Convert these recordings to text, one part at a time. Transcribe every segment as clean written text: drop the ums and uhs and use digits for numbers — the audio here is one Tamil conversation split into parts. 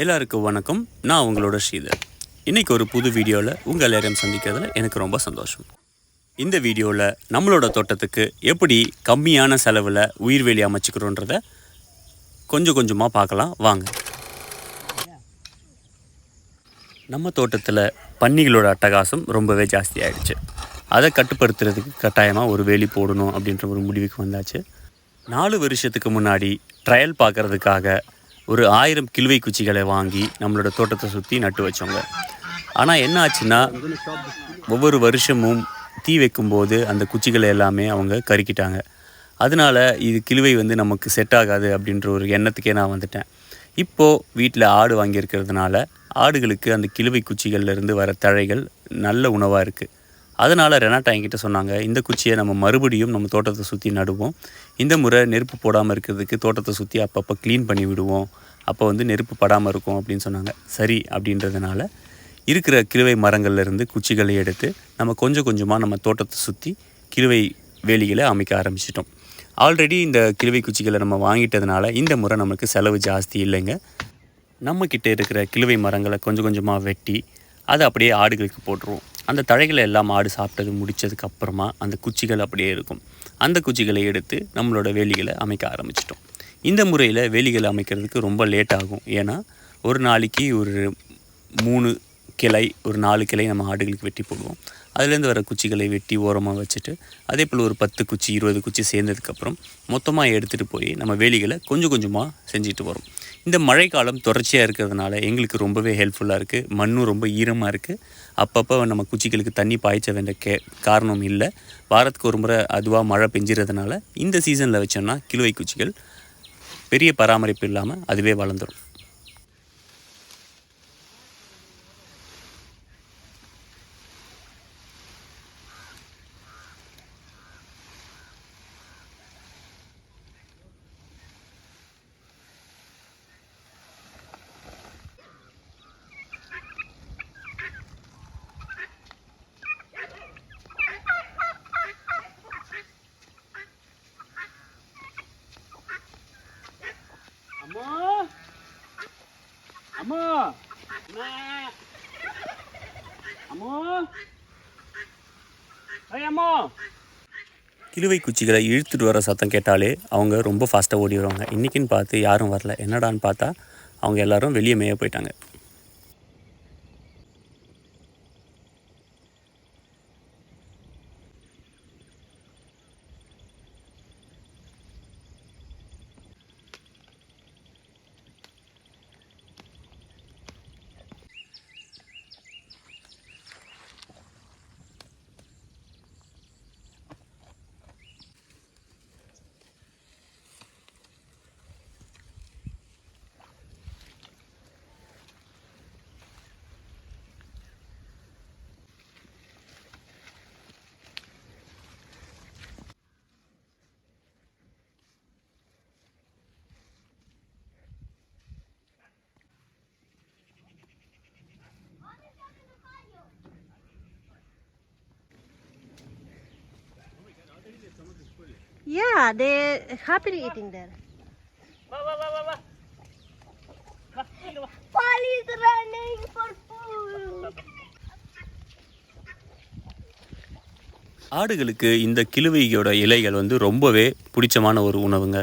எல்லாருக்கும் வணக்கம். நான் உங்களோட ஸ்ரீதர். இன்றைக்கி ஒரு புது வீடியோவில் உங்கள் எல்லாரையும் சந்திக்கிறதுல எனக்கு ரொம்ப சந்தோஷம். இந்த வீடியோவில் நம்மளோட தோட்டத்துக்கு எப்படி கம்மியான செலவில் உயிர்வேலி அமைச்சிக்கிறோன்றத கொஞ்சம் கொஞ்சமாக பார்க்கலாம் வாங்க. நம்ம தோட்டத்தில் பன்னிகளோட அட்டகாசம் ரொம்பவே ஜாஸ்தி ஆகிடுச்சு. அதை கட்டுப்படுத்துறதுக்கு கட்டாயமாக ஒரு வேலி போடணும் அப்படின்ற ஒரு முடிவுக்கு வந்தாச்சு. 4 வருஷத்துக்கு முன்னாடி ட்ரையல் பார்க்குறதுக்காக ஒரு 1000 கிலுவை குச்சிகளை வாங்கி நம்மளோட தோட்டத்தை சுற்றி நட்டு வச்சோங்க. ஆனால் என்ன ஆச்சுன்னா, ஒவ்வொரு வருஷமும் தீ வைக்கும்போது அந்த குச்சிகளை எல்லாமே அவங்க கருக்கிட்டாங்க. அதனால் இது கிலுவை நமக்கு செட் ஆகாது அப்படின்ற ஒரு எண்ணத்துக்கே நான் வந்துட்டேன். இப்போது வீட்டில் ஆடு வாங்கியிருக்கிறதுனால ஆடுகளுக்கு அந்த கிலுவை குச்சிகள்லேருந்து வர தழைகள் நல்ல உணவாக இருக்குது. அதனால் ரெனாட்டா என்கிட்ட சொன்னாங்க, இந்த குச்சியை நம்ம மறுபடியும் நம்ம தோட்டத்தை சுற்றி நடுவோம். இந்த முறை நெருப்பு போடாமல் இருக்கிறதுக்கு தோட்டத்தை சுற்றி அப்பப்போ க்ளீன் பண்ணி விடுவோம். அப்போ நெருப்பு படாமல் இருக்கும் அப்படின்னு சொன்னாங்க. சரி அப்படின்றதுனால இருக்கிற கிலுவை மரங்கள்லேருந்து குச்சிகளை எடுத்து நம்ம கொஞ்சம் கொஞ்சமாக நம்ம தோட்டத்தை சுற்றி கிலுவை வேலிகளை அமைக்க ஆரம்பிச்சிட்டோம். ஆல்ரெடி இந்த கிலுவை குச்சிகளை நம்ம வாங்கிட்டதுனால இந்த முறை நமக்கு செலவு ஜாஸ்தி இல்லைங்க. நம்மக்கிட்ட இருக்கிற கிலுவை மரங்களை கொஞ்சம் கொஞ்சமாக வெட்டி அதை அப்படியே ஆடுகளுக்கு போட்டுருவோம். அந்த தழைகளை எல்லாம் ஆடு சாப்பிட்டது முடித்ததுக்கப்புறமா அந்த குச்சிகள் அப்படியே இருக்கும். அந்த குச்சிகளை எடுத்து நம்மளோட வேலிகளை அமைக்க ஆரம்பிச்சிட்டோம். இந்த முறையில் வேலிகளை அமைக்கிறதுக்கு ரொம்ப லேட் ஆகும். ஏன்னா ஒரு நாளைக்கு ஒரு 3 கிளை, ஒரு 4 கிளை நம்ம ஆடுகளுக்கு வெட்டி போடுவோம். அதுலேருந்து வர குச்சிகளை வெட்டி ஓரமாக வச்சுட்டு அதே போல் ஒரு 10 குச்சி 20 குச்சி சேர்ந்ததுக்கப்புறம் மொத்தமாக எடுத்துகிட்டு போய் நம்ம வேலிகளை கொஞ்சம் கொஞ்சமாக செஞ்சுட்டு வரோம். இந்த மழைக்காலம் தொடர்ச்சியாக இருக்கிறதுனால எங்களுக்கு ரொம்பவே ஹெல்ப்ஃபுல்லாக இருக்குது. மண்ணும் ரொம்ப ஈரமாக இருக்குது. அப்பப்போ நம்ம குச்சிகளுக்கு தண்ணி பாய்ச்ச வேண்டிய காரணம் இல்லை. வாரத்துக்கு ஒரு முறை அதுவாக மழை பெஞ்சிறதுனால இந்த சீசனில் வச்சோன்னா கிலுவை குச்சிகள் பெரிய பராமரிப்பு இல்லாமல் அதுவே வளர்ந்துடும். கிலுவை குச்சிகளை இழுத்துட்டு வர சத்தம் கேட்டாலே அவங்க ரொம்ப ஃபாஸ்ட்டாக ஓடி வருவாங்க. இன்றைக்கின்னு பார்த்து யாரும் வரல. என்னடான்னு பார்த்தா அவங்க எல்லோரும் வெளியே மேய போயிட்டாங்க. Yeah, they happily eating there. Paul is running for food. ஆடுகளுக்கு இந்த கிலுவையோட இலைகள் ரொம்பவே பிடிச்சமான ஒரு உணவுங்க.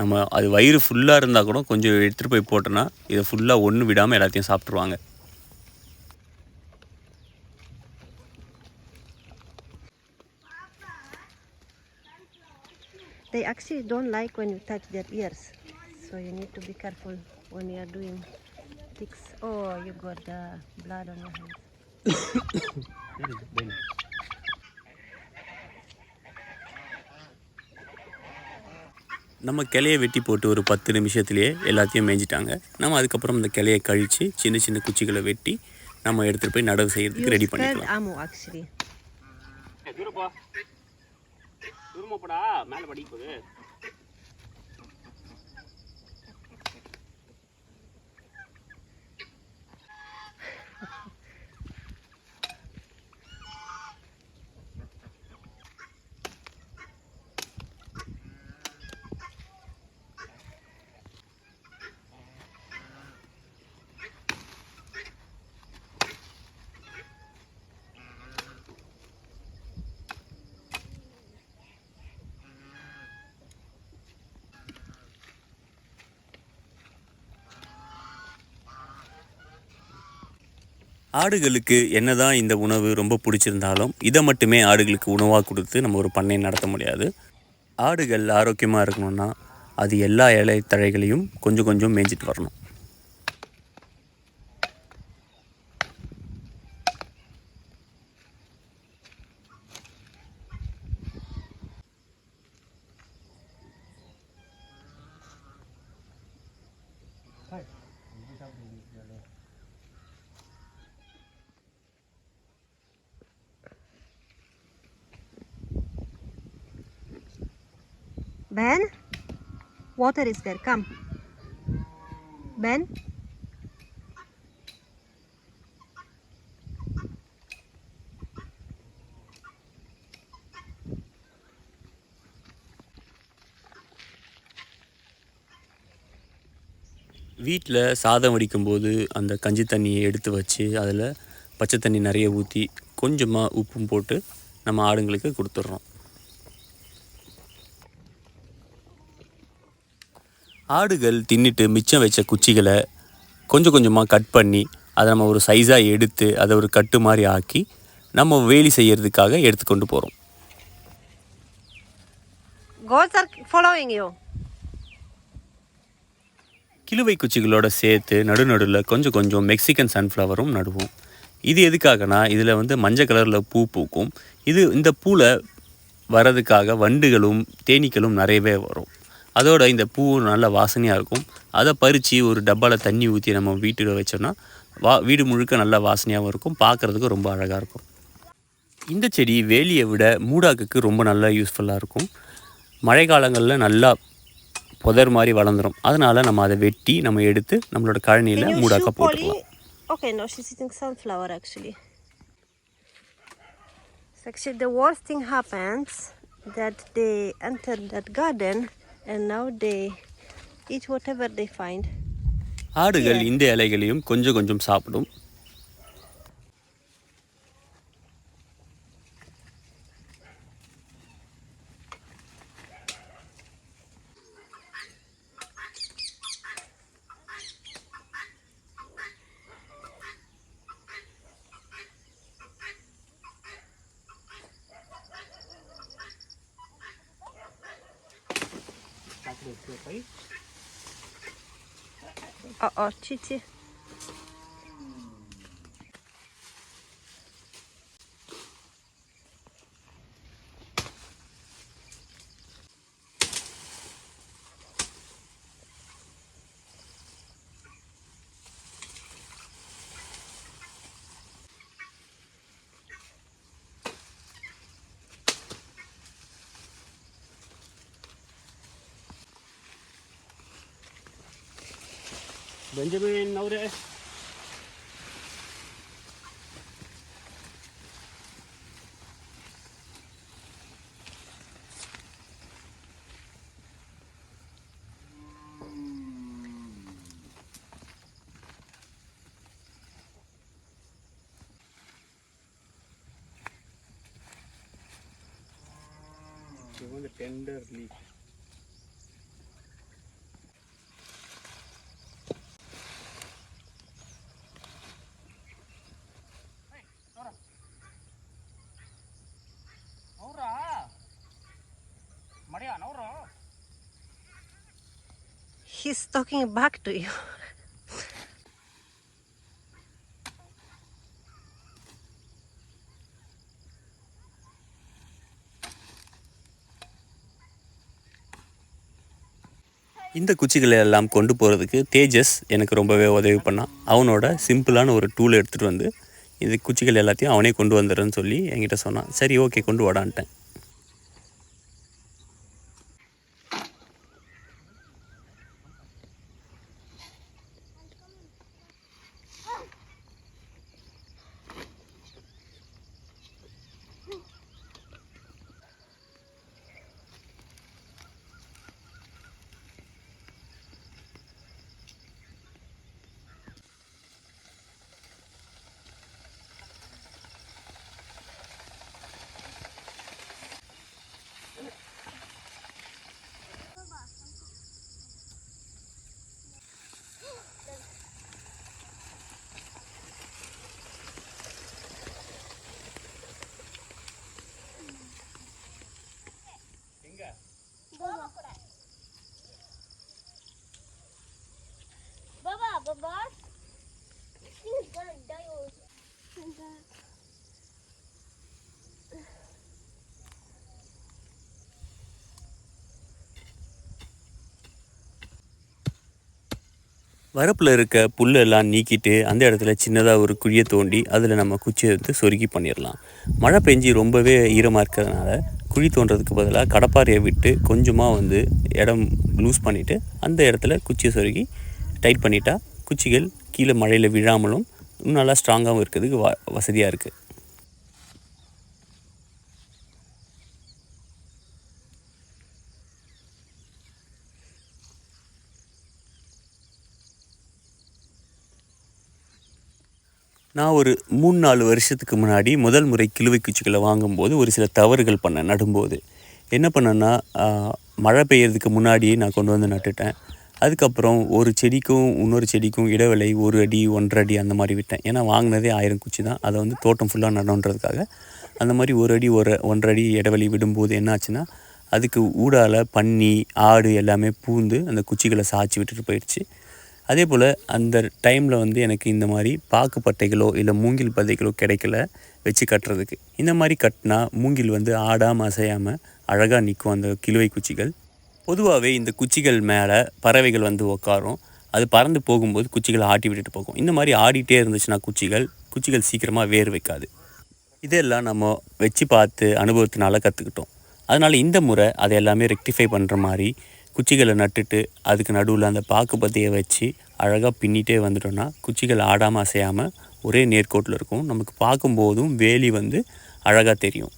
நம்ம அது வயிறு ஃபுல்லாக இருந்தால் கூட கொஞ்சம் எடுத்துகிட்டு போய் போட்டோன்னா இதை ஃபுல்லாக ஒன்று விடாமல் எல்லாத்தையும் சாப்பிட்ருவாங்க. They actually don't like when you touch their ears, so you need to be careful when you are doing ticks. Oh, you got the blood on your hands. நம்ம கிளையை வெட்டி போட்டு ஒரு 10 நிமிஷத்துலேயே எல்லாத்தையும் மேய்ஞ்சிட்டாங்க. நம்ம அதுக்கப்புறம் இந்த கிளையை கழித்து சின்ன சின்ன குச்சிகளை வெட்டி நம்ம எடுத்துகிட்டு போய் நடவு செய்கிறதுக்கு ரெடி பண்ணிக்கலாம். Ammo actually. மேலே படி போகுது. ஆடுகளுக்கு என்னதான் இந்த உணவு ரொம்ப பிடிச்சிருந்தாலும் இதை மட்டுமே ஆடுகளுக்கு உணவாக கொடுத்து நம்ம ஒரு பண்ணையை நடத்த முடியாது. ஆடுகள் ஆரோக்கியமாக இருக்கணும்னா அது எல்லா இலை தழைகளையும் கொஞ்சம் கொஞ்சம் மேய்ஞ்சிட்டு வரணும். Ben, water is there. Come. Ben. வீட்டில் சாதம் வடிக்கும்போது அந்த கஞ்சி தண்ணியை எடுத்து வச்சு அதில் பச்சை தண்ணி நிறைய ஊற்றி கொஞ்சமாக உப்பும் போட்டு நம்ம ஆடுங்களுக்கு கொடுத்துட்றோம். ஆடுகள் தின்னுட்டு மிச்சம் வச்ச குச்சிகளை கொஞ்சம் கொஞ்சமாக கட் பண்ணி அதை நம்ம ஒரு சைஸாக எடுத்து அதை ஒரு கட்டு மாதிரி ஆக்கி நம்ம வேலி செய்கிறதுக்காக எடுத்துக்கொண்டு போகிறோம். Goats are following you. கிழுவை குச்சிகளோட சேர்த்து நடுநடுவில் கொஞ்சம் கொஞ்சம் மெக்சிகன் சன்ஃப்ளவரும் நடுவோம். இது எதுக்காகனா இதில் வந்து மஞ்சள் கலரில் பூ பூக்கும். இந்த பூவில் வர்றதுக்காக வண்டுகளும் தேனீக்களும் நிறையவே வரும். அதோட இந்த பூ நல்ல வாசனையாக இருக்கும். அதை பறித்து ஒரு டப்பாவில் தண்ணி ஊற்றி நம்ம வீட்டில் வச்சோன்னா வீடு முழுக்க நல்ல வாசனையாகவும் இருக்கும், பார்க்குறதுக்கு ரொம்ப அழகாக இருக்கும். இந்த செடி வேலியை விட மூடாக்குக்கு ரொம்ப நல்லா யூஸ்ஃபுல்லாக இருக்கும். மழை காலங்களில் நல்லா புதர் மாதிரி வளர்ந்துடும். அதனால் நம்ம அதை வெட்டி நம்ம எடுத்து நம்மளோட கழனியில் மூடாக்க போட்டுக்கலாம். Okay, no, she's eating sunflower actually. So actually the worst thing happens that they enter that garden and now they eat whatever they find. ஆடுகள் இந்த இலைகளையும் கொஞ்சம் கொஞ்சம் சாப்பிடும். Chichi. Benjamin, over there. You want the tender leaf. He's talking back to you. இந்த குச்சிகளை எல்லாம் கொண்டு போகிறதுக்கு தேஜஸ் எனக்கு ரொம்பவே உதவி பண்ணான். அவனோட சிம்பிளான ஒரு டூல் எடுத்துகிட்டு வந்து இந்த குச்சிகள் எல்லாத்தையும் அவனே கொண்டு வந்துடுறேன்னு சொல்லி என்கிட்ட சொன்னான். சரி, ஓகே, கொண்டு வாடான்ட்டேன். வரப்பில் இருக்க புல்லெல்லாம் நீக்கிட்டு அந்த இடத்துல சின்னதாக ஒரு குழியை தோண்டி அதில் நம்ம குச்சியை எடுத்து சொருகி பண்ணிடலாம். மழை பெஞ்சு ரொம்பவே ஈரமாக இருக்கிறதுனால குழி தோண்டுறதுக்கு பதிலாக கடப்பாறையை விட்டு கொஞ்சமாக வந்து இடம் லூஸ் பண்ணிவிட்டு அந்த இடத்துல குச்சியை சொருகி டைட் பண்ணிட்டா குச்சிகள் கீழே மழையில் விழாமலும் இன்னும் நல்லா ஸ்ட்ராங்காகவும் இருக்கிறதுக்கு வசதியாக இருக்குது. நான் ஒரு 3-4 வருஷத்துக்கு முன்னாடி முதல் முறை கிழுவை குச்சிகளை வாங்கும்போது ஒரு சில தவறுகள் பண்ணேன் நடும்போது. என்ன பண்ணேன்னா, மழை பெய்யறதுக்கு முன்னாடியே நான் கொண்டு வந்து நட்டுட்டேன். அதுக்கப்புறம் ஒரு செடிக்கும் இன்னொரு செடிக்கும் இடைவெளி 1 அடி 1.5 அடி அந்த மாதிரி விட்டேன். ஏன்னா வாங்கினதே 1000 குச்சி தான். அதை வந்து தோட்டம் ஃபுல்லாக நடணுன்றதுக்காக அந்த மாதிரி 1 அடி 1.5 அடி இடைவெளி விடும்போது என்ன ஆச்சுன்னா, அதுக்கு ஊடால பன்னி, ஆடு எல்லாமே பூந்து அந்த குச்சிகளை சாய்ச்சி விட்டுட்டு போயிடுச்சு. அதே போல் அந்த டைமில் வந்து எனக்கு இந்த மாதிரி பாக்கு பட்டைகளோ இல்லை மூங்கில் பதைகளோ கிடைக்கல வச்சு கட்டுறதுக்கு. இந்த மாதிரி கட்டினா மூங்கில் வந்து ஆடாமல் அசையாமல் அழகாக நிற்கும் அந்த கிழுவை குச்சிகள். பொதுவாகவே இந்த குச்சிகள் மேலே பறவைகள் வந்து உட்காரும். அது பறந்து போகும்போது குச்சிகளை ஆட்டி விட்டுட்டு போகும். இந்த மாதிரி ஆடிட்டே இருந்துச்சுன்னா குச்சிகள் சீக்கிரமாக வேர் வைக்காது. இதெல்லாம் நம்ம வச்சு பார்த்து அனுபவத்தினால கற்றுக்கிட்டோம். அதனால் இந்த முறை அதை எல்லாமே ரெக்டிஃபை பண்ணுற மாதிரி குச்சிகளை நட்டுட்டு அதுக்கு நடுவில் அந்த பாக்கு பத்தியை வச்சு அழகாக பின்னிட்டே வந்துட்டோன்னா குச்சிகள் ஆடாமல் அசையாமல் ஒரே நேர்கோட்டில் இருக்கும். நமக்கு பார்க்கும்போதும் வேலி வந்து அழகாக தெரியும்.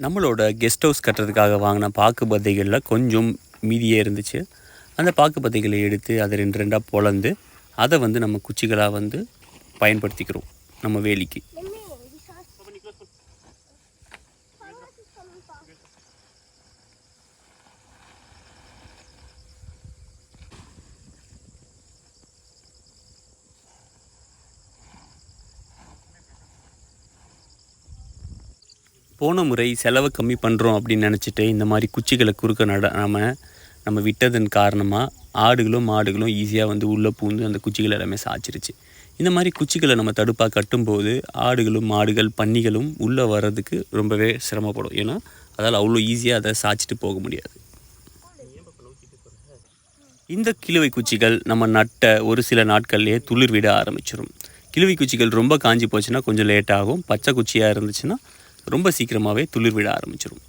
நம்மளோட கெஸ்ட் ஹவுஸ் கட்டுறதுக்காக வாங்கின பாக்கு பத்தைகளில் கொஞ்சம் மீதியே இருந்துச்சு. அந்த பாக்கு பத்தைகளை எடுத்து அதை 2 பொளந்து அதை வந்து நம்ம குச்சிகளாக வந்து பயன்படுத்திக்கிறோம் நம்ம வேலிக்கு. போன முறை செலவை கம்மி பண்ணுறோம் அப்படின்னு நினச்சிட்டு இந்த மாதிரி குச்சிகளை குறுக்க நம்ம விட்டதன் காரணமாக ஆடுகளும் மாடுகளும் ஈஸியாக வந்து உள்ளே பூந்து அந்த குச்சிகள் எல்லாமே சாய்ச்சிருச்சு. இந்த மாதிரி குச்சிகளை நம்ம தடுப்பாக கட்டும்போது ஆடுகளும் மாடுகள் பன்னிகளும் உள்ளே வர்றதுக்கு ரொம்பவே சிரமப்படும். ஏன்னா அதால் அவ்வளோ ஈஸியாக அதை சாய்ச்சிட்டு போக முடியாது. இந்த கிழுவை குச்சிகள் நம்ம நட்ட ஒரு சில நாட்கள்லேயே துளிர் விட ஆரம்பிச்சிடும். கிழுவை குச்சிகள் ரொம்ப காஞ்சி போச்சுன்னா கொஞ்சம் லேட் ஆகும். பச்சை குச்சியாக இருந்துச்சுன்னா ரொம்ப சீக்கிரமாகவே துளிர் விட ஆரம்பிச்சிடும்.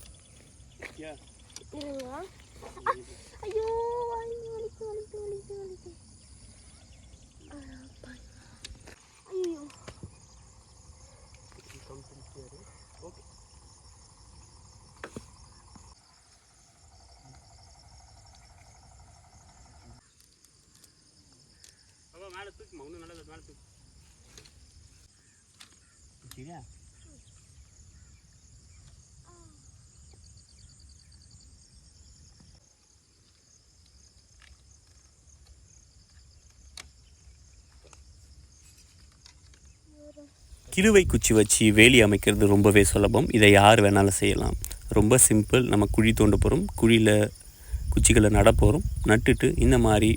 கிழுவை குச்சி வச்சு வேலி அமைக்கிறது ரொம்பவே சுலபம். இதை யார் வேணாலும் செய்யலாம். ரொம்ப சிம்பிள். நம்ம குழி தோண்ட போகிறோம், குழியில் குச்சிகளை நட போகிறோம். நட்டுட்டு இந்த மாதிரி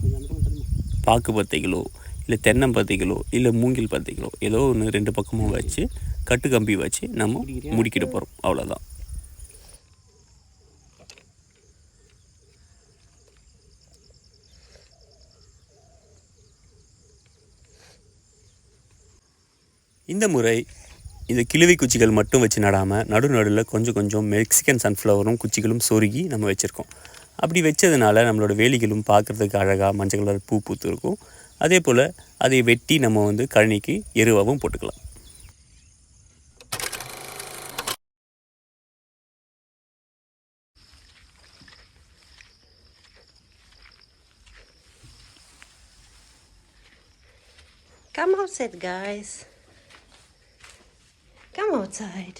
பாக்கு பத்தைகளோ இல்லை தென்னம்பத்தைகளோ இல்லை மூங்கில் பத்தைகளோ ஏதோ ஒன்று 2 பக்கமும் வச்சு கட்டு கம்பி வச்சு நம்ம முடிக்கிட போகிறோம். அவ்வளோதான். இந்த முறை இந்த கிழுவை குச்சிகள் மட்டும் வச்சு நடாமல் நடுவில் கொஞ்சம் மெக்சிகன் சன்ஃப்ளவரும் குச்சிகளும் சொருகி நம்ம வச்சுருக்கோம். அப்படி வச்சதுனால நம்மளோட வேலிகளும் பார்க்குறதுக்கு அழகாக மஞ்சள் கலர் பூ பூத்து இருக்கும். அதே போல் அதை வெட்டி நம்ம வந்து கழனிக்கு எருவாகவும் போட்டுக்கலாம். Come outside, guys. Come outside.